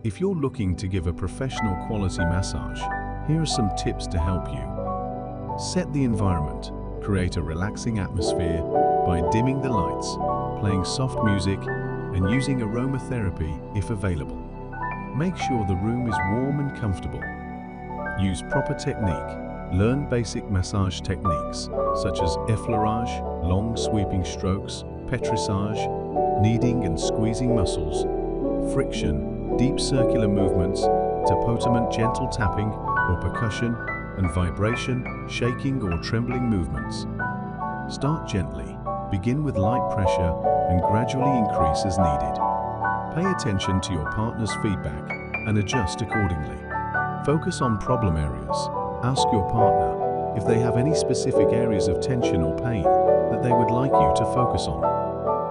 If you're looking to give a professional quality massage, here are some tips to help you. Set the environment. Create a relaxing atmosphere by dimming the lights, playing soft music, and using aromatherapy if available. Make sure the room is warm and comfortable. Use proper technique. Learn basic massage techniques such as effleurage, long sweeping strokes, petrissage, kneading and squeezing muscles, friction, deep circular movements, tapotement, gentle tapping or percussion, and vibration, shaking or trembling movements. Start gently, begin with light pressure and gradually increase as needed. Pay attention to your partner's feedback and adjust accordingly. Focus on problem areas. Ask your partner if they have any specific areas of tension or pain that they would like you to focus on.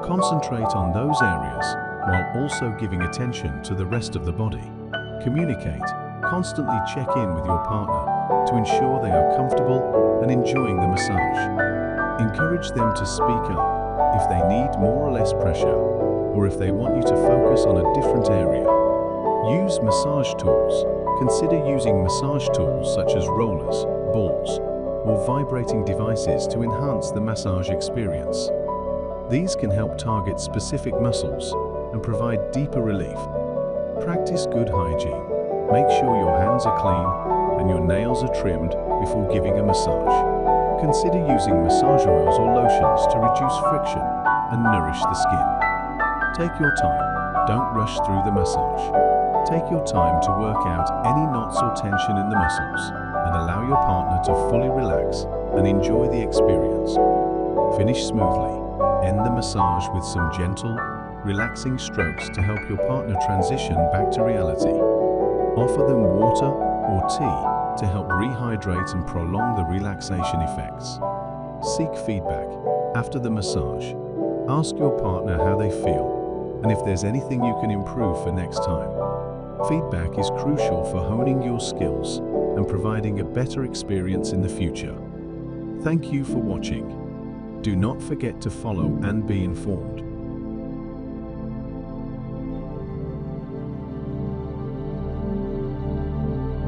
Concentrate on those areas while also giving attention to the rest of the body. Communicate. Constantly check in with your partner to ensure they are comfortable and enjoying the massage. Encourage them to speak up if they need more or less pressure, or if they want you to focus on a different area. Use massage tools. Consider using massage tools such as rollers, balls, or vibrating devices to enhance the massage experience. These can help target specific muscles and provide deeper relief. Practice good hygiene. Make sure your hands are clean and your nails are trimmed before giving a massage. Consider using massage oils or lotions to reduce friction and nourish the skin. Take your time. Don't rush through the massage. Take your time to work out any knots or tension in the muscles and allow your partner to fully relax and enjoy the experience. Finish smoothly. End the massage with some gentle, relaxing strokes to help your partner transition back to reality. Offer them water or tea to help rehydrate and prolong the relaxation effects. Seek feedback after the massage. Ask your partner how they feel and if there's anything you can improve for next time. Feedback is crucial for honing your skills and providing a better experience in the future. Thank you for watching. Do not forget to follow and be informed.